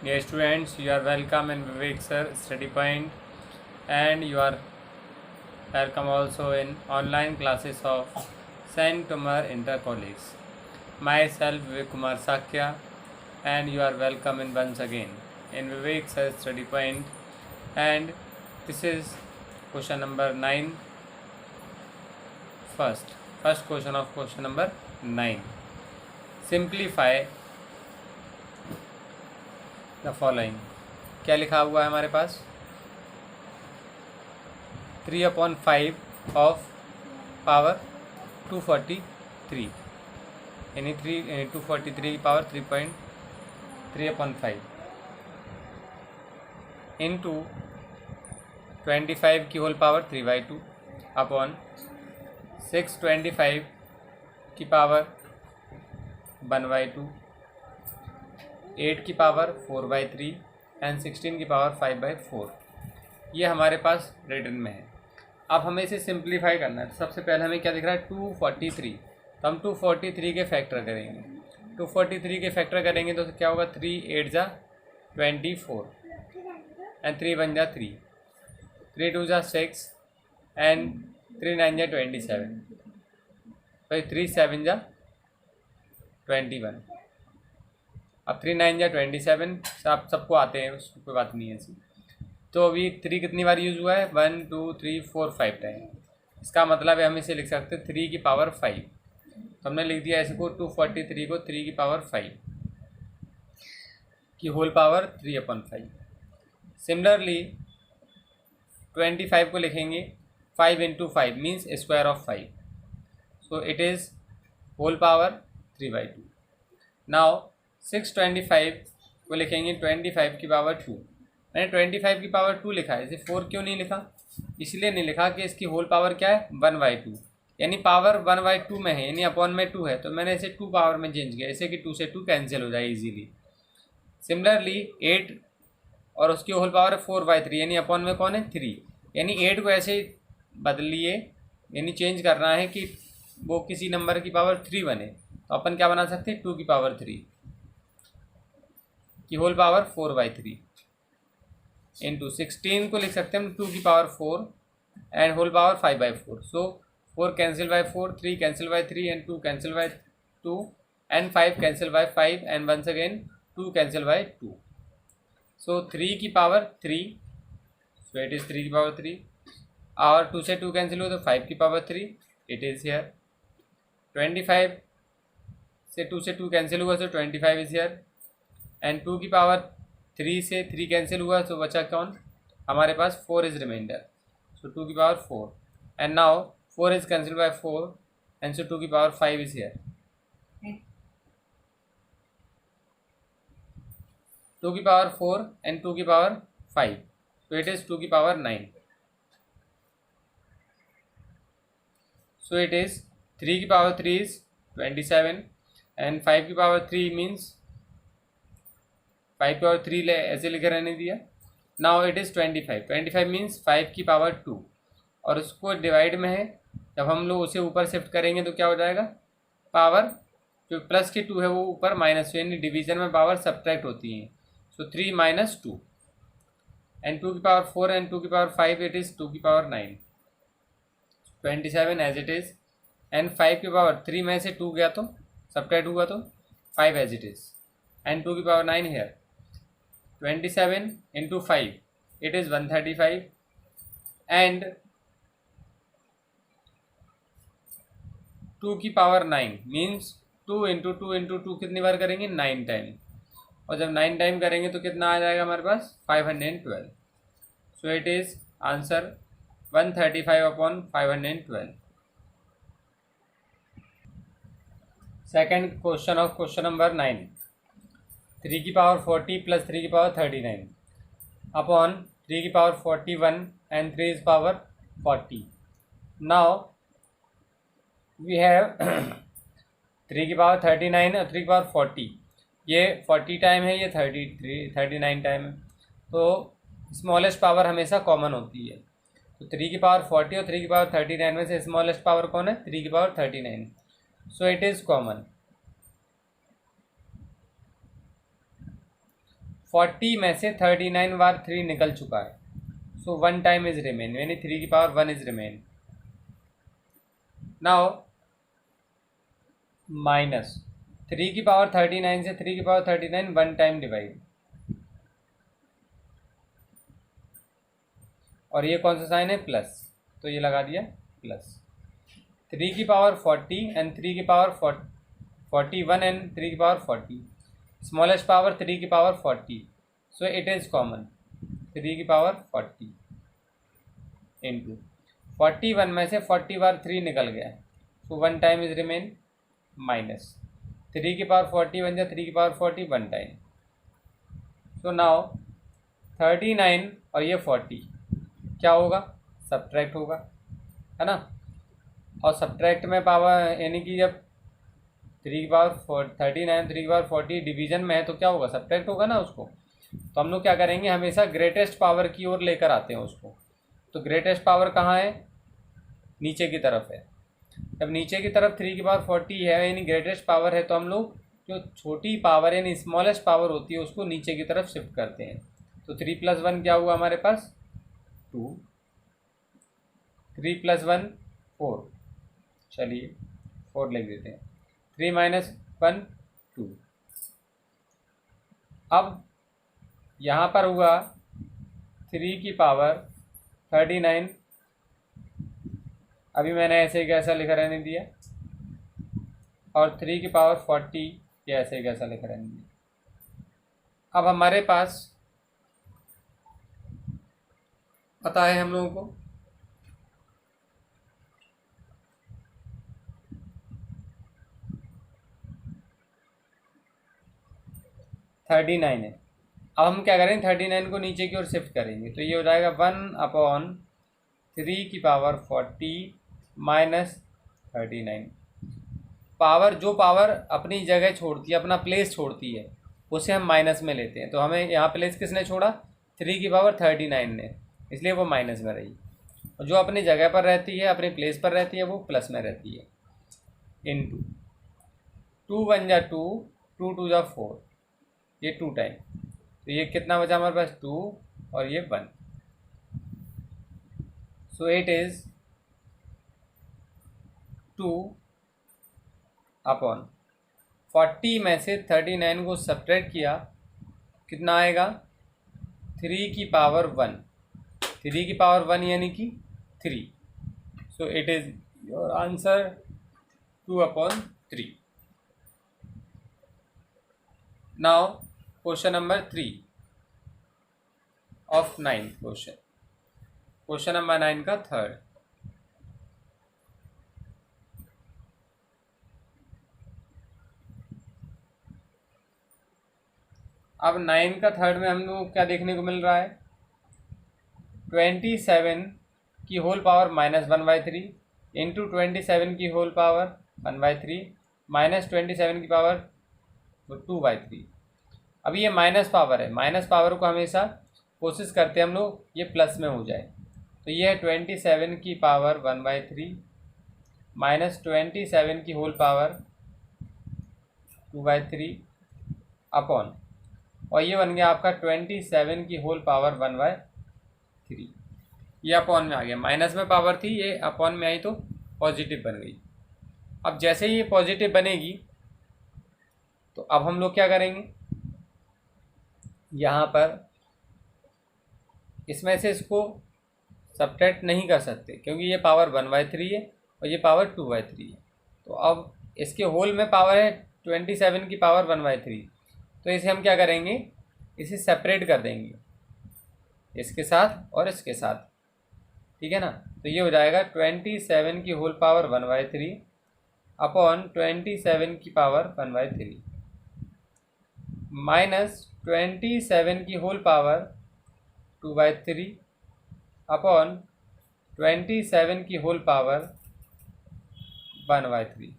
Dear students, you are welcome in Vivek Sir Study Point, and you are welcome also in online classes of Saint Tomar Inter College. Myself Vivek Kumar Sakya, and you are welcome in once again in Vivek Sir Study Point, and this is question number 9. First question of question number 9. Simplify the following. क्या लिखा हुआ है हमारे पास? 3/5 of power 243 यानी 243 की power 3/5 into 25 की whole power 3/2 upon 625 की power 1/2, 8 की पावर 4/3 एंड 16 की पावर 5/4. ये हमारे पास रिटन में है. अब हमें इसे सिंप्लीफाई करना है. सबसे पहले हमें क्या दिख रहा है? 243. तो हम 243 के फैक्टर करेंगे. 243 के फैक्टर करेंगे तो क्या होगा? 3 8 जा 24 एंड 3 1 जा 3, 3 2 जा 6 एंड 3 9 जा 27, भाई 3 7 जा 21. अब 3 9 जा 27 सबको आते हैं, उसको कोई बात नहीं है ऐसी. तो अभी 3 कितनी बार यूज़ हुआ है? 1 2 3 4 5 टाइम. इसका मतलब है हम इसे लिख सकते हैं 3 की पावर 5. तो हमने लिख दिया इसको 243 को 3 की पावर 5 की होल पावर 3/5. सिमिलरली 25 को लिखेंगे 5 into 5 means square of 5. So it is whole power 3/2. Now 625 को लिखेंगे 25 की पावर 2. मैंने 25 की पावर 2 लिखा है, इसे 4 क्यों नहीं लिखा? इसलिए नहीं लिखा कि इसकी होल पावर क्या है? 1/2 यानी पावर 1/2 में है, यानी अपॉन में 2 है. तो मैंने इसे 2 पावर में चेंज किया, इसे कि 2 से 2 कैंसिल हो जाए इजीली. सिमिलरली 8 और उसकी होल पावर है 4/3 यानी अपॉन में कौन है? 3. यानी 8 को ऐसे बदलिए, यानी चेंज करना है कि वो किसी नंबर की पावर 3 बने. तो अपन क्या बना सकते हैं? 2 की पावर 3 की होल पावर 4/3 इंटू 16 को लिख सकते हैं हम 2 की power 4 and whole power 5/4. So 4 cancel by 4, 3 cancel by 3 and 2 cancel by 2 and 5 cancel by 5 and once again 2 cancel by 2. So 3 की पावर 3, सो इट इज़ 3 की पावर 3 और 2 से 2 कैंसिल हुआ तो 5 की पावर 3, इट इज़ हियर. 25 से 2 से 2 cancel हुआ तो 25 इज़ हियर एंड 2 की पावर 3 से 3 कैंसिल हुआ तो बचा कौन? हमारे पास 4 इज रिमाइंडर. सो 2 की power 4 and now 4 is cancel by 4 and so 2 की पावर 5 इज हियर. 2 की पावर 4 एंड 2 की पावर 5, so it is 2 की पावर 9. So it is 3 की पावर 3 is 27 and 5 की पावर 3 means 5 की पावर 3 ले ऐसे लिखे रहने दिया. नाउ इट इज़ 25 मीन्स 5 की पावर 2 और उसको डिवाइड में है. जब हम लोग उसे ऊपर शिफ्ट करेंगे तो क्या हो जाएगा? पावर जो प्लस की 2 है वो ऊपर माइनस, यानी डिवीजन में पावर सब्ट्रैक्ट होती है. सो 3 - 2 एंड 2 की पावर 4 एंड 2 की पावर 5, इट इज़ 2 की power 9. 27 as it is and 5 की पावर 3 में से 2 गया तो सब्ट्रैक्ट हुआ तो 5 एज इट इज़ एंड 2 की power 9 here. 27 into 5 it is 135 and 2 की पावर 9 मीन्स 2 इंटू 2 इंटू 2 कितनी बार करेंगे? 9 टाइम. और जब 9 टाइम करेंगे तो कितना आ जाएगा हमारे पास? 512. सो it is answer 135/512. Second question of question number 9. 3 की पावर 40 प्लस 3 की पावर 39 अपॉन 3 की power 41 and 3 is power 40. Now we have 3 की पावर 39 और 3 की पावर 40. ये 40 टाइम है, ये 39 टाइम है. तो स्मॉलेस्ट पावर हमेशा कॉमन होती है. तो 3 की पावर 40 और 3 की पावर 39 में से स्मॉलेस्ट पावर कौन है? 3 की power 39. So it is common. 40 में से 39 बार 3 निकल चुका है, सो 1 टाइम इज रिमेन, यानी 3 की power 1 is remain. Now minus 3 की पावर 39 से 3 की पावर 39 1 टाइम डिवाइड, और ये कौन सा साइन है, प्लस, तो ये लगा दिया प्लस। 3 की पावर 40 एंड 3 की पावर 41 एंड 3 की पावर 40, स्मॉलेस्ट पावर 3 की power 40, so it is common 3 की पावर 40 इंटू 41 में से 40 बार 3 निकल गया, सो 1 टाइम इज रिमेन, माइनस 3 की पावर 40 बन जाए 3 की पावर 40 1 टाइम। सो नाउ 39 और ये 40 क्या होगा, सब्ट्रैक्ट होगा, है ना। और सब्ट्रैक्ट में पावर यानी कि जब 3 की पावर 39 3 की पावर 40 डिवीजन में है तो क्या होगा, सब्ट्रैक्ट होगा ना उसको। तो हम लोग क्या करेंगे, हमेशा ग्रेटेस्ट पावर की ओर लेकर आते हैं उसको। तो ग्रेटेस्ट पावर कहाँ है, नीचे की तरफ है। जब नीचे की तरफ 3 की पावर 40 है यानी ग्रेटेस्ट पावर है, तो हम लोग जो छोटी पावर यानी स्मॉलेस्ट पावर होती है उसको नीचे की तरफ शिफ्ट करते हैं। तो 3 + 1 क्या हुआ हमारे पास, 2, 3 + 1 4, चलिए 4 लिख देते हैं, 3 - 1 2। अब यहाँ पर हुआ 3 की पावर 39, अभी मैंने ऐसे ही कैसा लिखा रहने दिया, और 3 की पावर 40 ये ऐसे ही कैसा लिखा रहने दिया। अब हमारे पास पता है हम लोगों को 39 है। अब हम क्या करेंगे, 39 को नीचे की ओर शिफ्ट करेंगे, तो ये हो जाएगा 1/3 की पावर 40 माइनस 39। पावर जो पावर अपनी जगह छोड़ती है, अपना प्लेस छोड़ती है, उसे हम माइनस में लेते हैं। तो हमें यहाँ प्लेस किसने छोड़ा, 3 की पावर 39 ने, इसलिए वो माइनस में रही। और जो अपनी जगह पर रहती है, अपनी प्लेस पर रहती है, वो प्लस में रहती है। इनटू 2 × 1 = 2, 2 × 2 = 4, ये 2 टाइम, तो ये कितना बचा हमारे पास, 2 और ये 1, सो इट इज़ 2/40 में से 39 को सब्ट्रैक्ट किया, कितना आएगा, 3 की पावर 1, 3 की पावर 1 यानी कि 3, सो it is your answer 2/3। Now question number 3 of 9 question number 9 का थर्ड। अब 9 का थर्ड में हम लोग क्या देखने को मिल रहा है, 27 की होल पावर -1/3 इंटू 27 की होल पावर 1/3 माइनस 27 की पावर 2/3। अभी ये माइनस पावर है, माइनस पावर को हमेशा कोशिश करते हैं हम लोग ये प्लस में हो जाए। तो ये है 27 की पावर 1/3 माइनस 27 की होल पावर 2/3 अपॉन, और ये बन गया आपका 27 की होल पावर 1/3। ये अपॉन में आ गया, माइनस में पावर थी, ये अपॉन में आई तो पॉजिटिव बन गई। अब जैसे ही ये पॉजिटिव बनेगी तो अब हम लोग क्या करेंगे, यहाँ पर इसमें से इसको सब्ट्रैक्ट नहीं कर सकते क्योंकि ये पावर 1/3 है और ये पावर 2/3 है। तो अब इसके होल में पावर है 27 की पावर 1/3, तो इसे हम क्या करेंगे, इसे सेपरेट कर देंगे इसके साथ और इसके साथ, ठीक है ना। तो ये हो जाएगा 27 की होल पावर 1/3 अपॉन 27 की पावर 1/3 माइनस 27 की होल पावर 2/3 अपॉन 27 की होल पावर 1/3।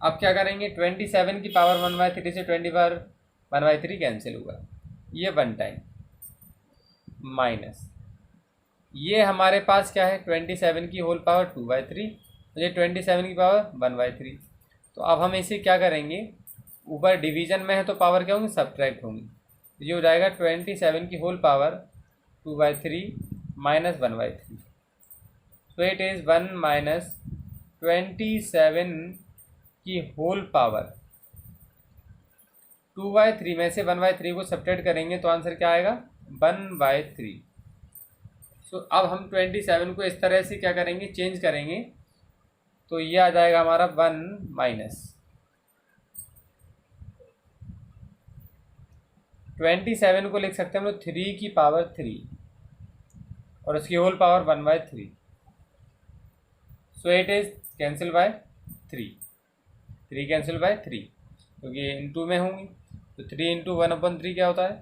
अब क्या करेंगे, 27 की पावर 1/3 से 1/3 कैंसिल हुआ, ये 1 टाइम माइनस ये हमारे पास क्या है 27 की होल पावर 2/3, ये 27 की पावर 1/3। तो अब हम इसे क्या करेंगे, ऊपर डिवीजन में है तो पावर क्या होंगी, सब्ट्रैक्ट होंगी। तो ये हो जाएगा 27 की होल पावर 2/3 माइनस 1/3। तो इट इज़ 1 माइनस 27 की होल पावर 2/3 में से 1/3 को सब्ट्रैक्ट करेंगे तो आंसर क्या आएगा, 1/3। सो अब हम 27 को इस तरह से क्या करेंगे, चेंज करेंगे। तो ये आ जाएगा हमारा 1 माइनस 27 को लिख सकते हैं हम लोग 3 की पावर 3 और उसकी whole power 1/3। So it is cancel by 3 cancel by 3 क्योंकि ये इंटू में होंगी। तो 3 इंटू 1/3 क्या होता है,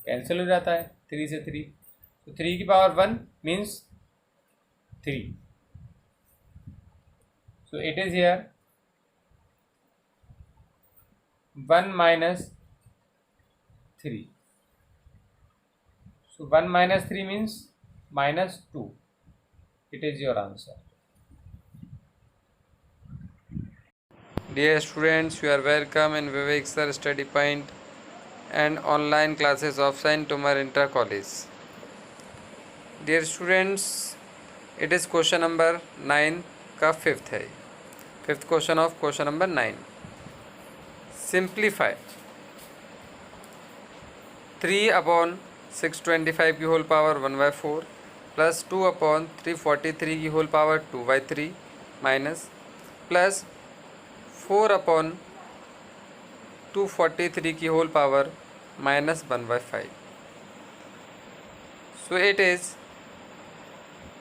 कैंसिल हो जाता है 3 से 3। तो 3 की power 1 means 3। So it is here 1 minus 3। So 1 minus 3 means minus 2. It is your answer. Dear students, you are welcome in Vivek Sir Study Point and online classes of Saint Tomar Inter College. Dear students, it is question number 9 का fifth है, fifth question of question number 9। Simplify 3/625 की whole power 1/4 plus 2/343 की whole power 2/3 minus plus 4/243 की whole power minus 1/5। So it is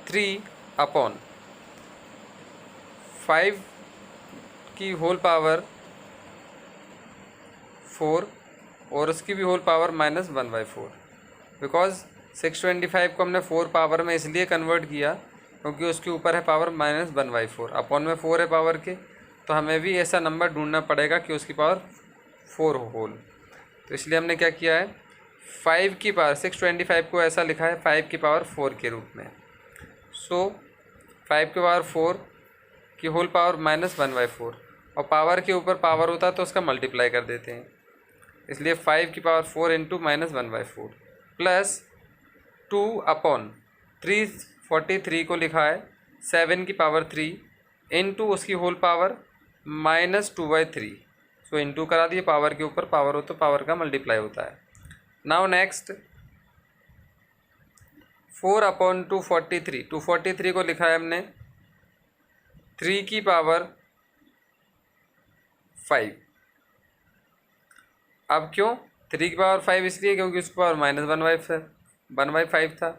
3/5 की whole power 4 और उसकी भी whole power minus 1/4। Because 625 को हमने 4 पावर में इसलिए कन्वर्ट किया क्योंकि उसके ऊपर है पावर माइनस 1/4, अपॉन में 4 है पावर के, तो हमें भी ऐसा नंबर ढूंढना पड़ेगा कि उसकी पावर 4 हो होल। तो इसलिए हमने क्या किया है, 5 की पावर 625 को ऐसा लिखा है 5 की पावर 4 के रूप में। सो 5 की पावर 4 की होल पावर माइनस 1/4 और पावर के ऊपर पावर होता है तो उसका मल्टीप्लाई कर देते हैं, इसलिए 5 की पावर 4 इंटू माइनस 1/4 प्लस 2/343 को लिखा है 7 की पावर 3 इंटू उसकी whole power minus 2/3। So into करा दिए, पावर के ऊपर पावर हो तो पावर का मल्टीप्लाई होता है। नाउ नेक्स्ट 4/243 को लिखा है हमने 3 की पावर 5। अब क्यों 3 की पावर 5, इसलिए क्योंकि उसकी पावर माइनस 1/5 था।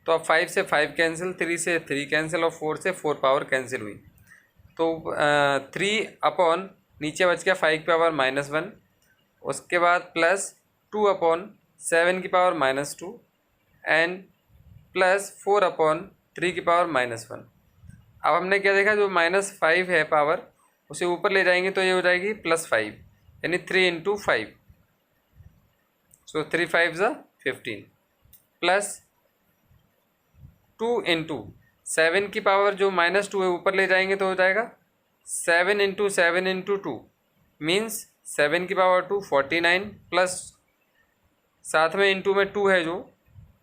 तो अब 5 से 5 कैंसिल, 3 से 3 कैंसिल और 4 से 4 पावर कैंसिल हुई। तो 3 नीचे बच गया 5 की पावर -1, उसके बाद प्लस 2/7 की पावर -2 एंड प्लस 4/3 की पावर -1। अब हमने क्या देखा, जो -5 है पावर उसे ऊपर ले जाएंगे तो ये हो जाएगी +5, यानी 3 इंटू 5। सो 3 5 ज़ा 15 प्लस 2 इंटू 7 की पावर जो -2 है ऊपर ले जाएंगे तो हो जाएगा 7 इंटू 7 इंटू 2 मीन्स 7 की पावर 2 49 प्लस साथ में इंटू में 2 है जो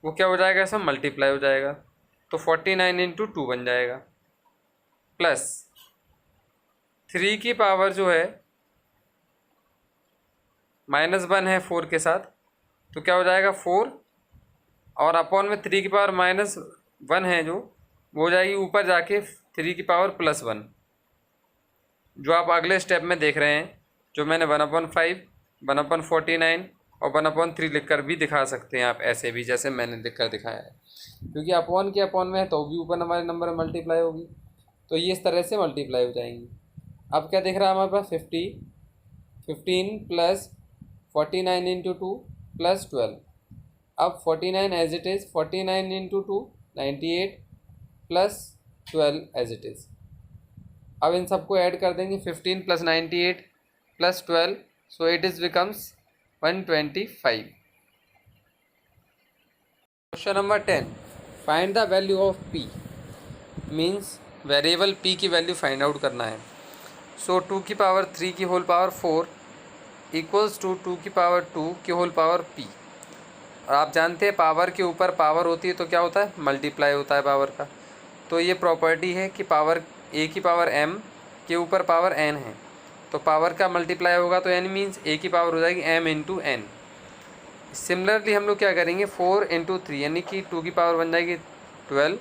वो क्या हो जाएगा, सब मल्टीप्लाई हो जाएगा तो 49 इंटू 2 बन जाएगा प्लस 3 की पावर जो है -1 है 4 के साथ तो क्या हो जाएगा 4 और अपॉन में 3 की पावर -1 है जो वो हो जाएगी ऊपर जाके 3 की पावर +1, जो आप अगले स्टेप में देख रहे हैं, जो मैंने 1/5 1/49 और 1/3 लिख कर भी दिखा सकते हैं आप, ऐसे भी जैसे मैंने लिख कर दिखाया है, क्योंकि अपॉन के अपॉन में है तो भी ऊपर हमारे नंबर में मल्टीप्लाई होगी, तो ये इस तरह से मल्टीप्लाई हो जाएंगी। अब क्या दिख रहा है हमारे पास 15 प्लस 49 इंटू 2 प्लस 12। अब 49 as it is, 49 into 2 98 plus 12 as it is. अब इन सबको ऐड कर देंगे 15 plus 98 plus 12, so it is becomes 125। Question number 10, find the value of p, means variable p की वैल्यू फाइंड आउट करना है। सो 2 की पावर 3 की होल पावर 4 इक्वल्स टू 2 की पावर 2 की होल पावर p। और आप जानते हैं पावर के ऊपर पावर होती है तो क्या होता है, मल्टीप्लाई होता है पावर का। तो ये प्रॉपर्टी है कि पावर a की पावर m के ऊपर पावर n है, तो पावर का मल्टीप्लाई होगा तो n मीन्स a की पावर हो जाएगी m इंटू n। सिमिलरली हम लोग क्या करेंगे, 4 इंटू 3 यानी कि 2 की पावर बन जाएगी 12।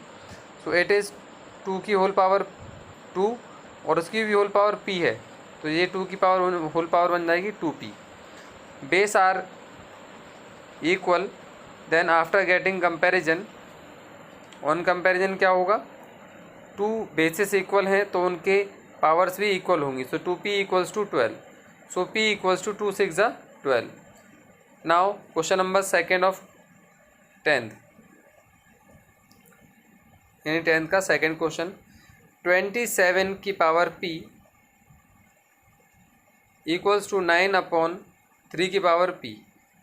सो इट इज़ 2 की होल पावर 2 और उसकी भी होल पावर p है, तो ये 2 की पावर होल पावर बन जाएगी 2p। Base are equal, then after getting comparison, on comparison क्या होगा, 2 बेसिस इक्वल हैं तो उनके पावर्स भी इक्वल होंगी। So 2p equals to 12, so p equals to 2 6 12। Now question number second of 10th, यानी 10th का सेकेंड क्वेश्चन। 27 की power p equals to 9 upon 3 की पावर p।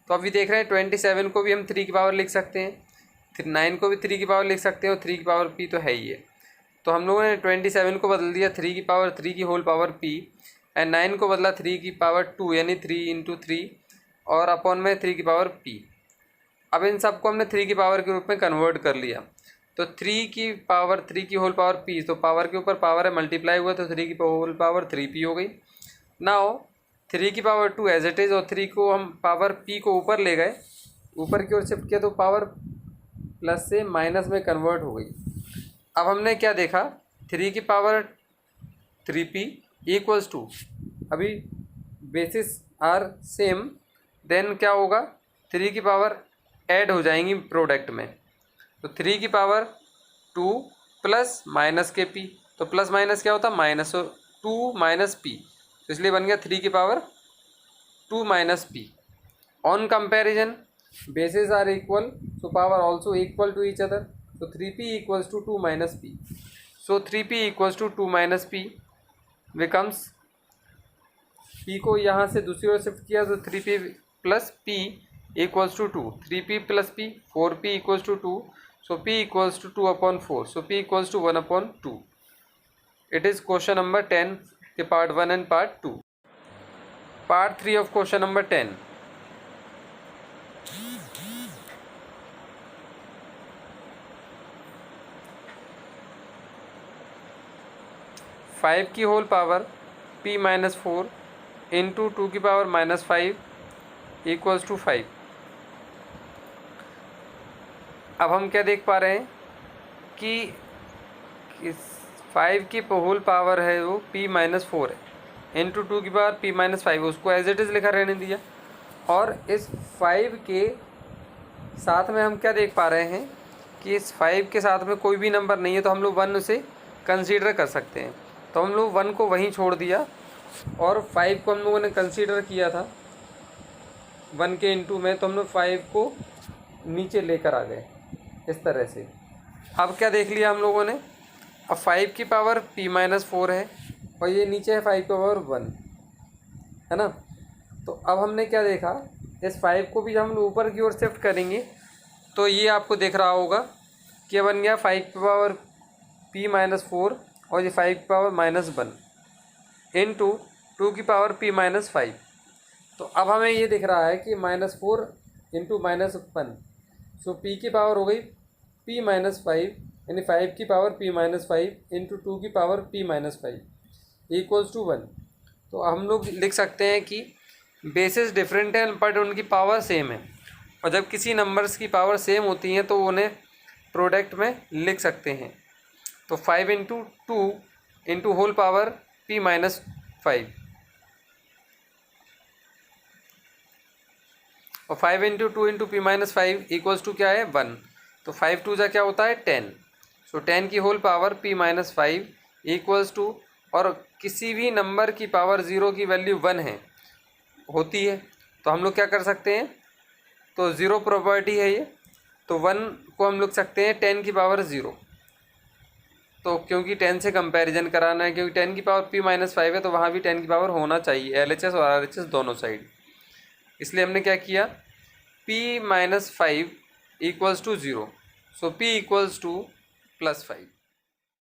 तो अभी देख रहे हैं 27 को भी हम 3 की पावर लिख सकते हैं, 9 को भी 3 की पावर लिख सकते हैं और 3 की पावर p तो है ही है। तो हम लोगों ने 27 को बदल दिया 3 की पावर 3 की होल पावर p एंड 9 को बदला 3 की पावर 2 यानी 3 इंटू 3 और अपॉन में 3 की पावर p। अब इन सबको हमने 3 की पावर के रूप में कन्वर्ट कर लिया। तो 3 की पावर 3 की होल पावर p, तो पावर के ऊपर पावर है मल्टीप्लाई हुआ तो 3 की होल पावर 3p हो गई। नाउ 3 की पावर 2 एज इट इज़ और 3 को हम पावर p को ऊपर ले गए, ऊपर की ओर शिफ्ट किया तो पावर प्लस से माइनस में कन्वर्ट हो गई। अब हमने क्या देखा, 3 की पावर 3p इक्वल्स टू, अभी बेसिस आर सेम, देन क्या होगा 3 की पावर ऐड हो जाएंगी प्रोडक्ट में, तो 3 की पावर 2 प्लस माइनस के p, तो प्लस माइनस क्या होता है माइनस, 2 माइनस p, तो इसलिए बन गया 3 की power 2 minus p। On comparison basis are equal, so power also equal to each other, so 3p equals to 2 minus p, so 3p equals to 2 minus p becomes, p को यहाँ से दूसरी ओर shift किया तो 3p plus p equals to 2, 3p plus p 4p equals to 2, so p equals to 2 upon 4, so p equals to 1 upon 2। it is question number 10 के part 1 and part 2। part 3 of question number 10। 5 की whole power p minus 4 into 2 की power minus 5 equals to 5। अब हम क्या देख पा रहे हैं कि इस 5 की होल पावर है वो p माइनस 4 है, इंटू 2 की पावर p माइनस 5, उसको एज इट इज़ लिखा रहने दिया। और इस 5 के साथ में हम क्या देख पा रहे हैं कि इस 5 के साथ में कोई भी नंबर नहीं है, तो हम लोग 1 उसे कंसीडर कर सकते हैं। तो हम लोग 1 को वहीं छोड़ दिया और 5 को हम लोगों ने कंसीडर किया था 1 के इंटू में, तो हम लोग 5 को नीचे लेकर आ गए इस तरह से। अब क्या देख लिया हम लोगों ने, अब 5 की पावर p माइनस 4 है और ये नीचे है 5 की पावर 1 है ना। तो अब हमने क्या देखा, इस 5 को भी जब हम लोग ऊपर की ओर शिफ्ट करेंगे तो ये आपको दिख रहा होगा कि बन गया 5 की पावर p माइनस 4 और ये 5 की पावर माइनस 1 इंटू 2 की पावर p माइनस 5। तो अब हमें ये दिख रहा है कि माइनस 4 इंटू माइनस 1, सो p की पावर हो गई p माइनस 5 यानी 5 की पावर p माइनस 5 इंटू 2 की power p minus 5 equals to 1। तो हम लोग लिख सकते हैं कि बेसिस डिफरेंट हैं बट उनकी पावर सेम है, और जब किसी नंबर्स की पावर सेम होती हैं तो उन्हें प्रोडक्ट में लिख सकते हैं। तो 5 into 2 into whole power p minus 5 और 5 into 2 into p minus 5 equals to क्या है 1। तो 5 2 जा क्या होता है 10, सो 10 की whole power p minus 5 equals to, और किसी भी नंबर की पावर 0 की वैल्यू 1 है होती है, तो हम लोग क्या कर सकते हैं, तो 0 प्रॉपर्टी है ये, तो 1 को हम लिख सकते हैं 10 की पावर 0। तो क्योंकि 10 से कंपैरिजन कराना है, क्योंकि 10 की पावर p माइनस 5 है तो वहाँ भी 10 की पावर होना चाहिए, LHS और RHS दोनों साइड। इसलिए हमने क्या किया, p minus 5 equals to 0, so p equals to +5।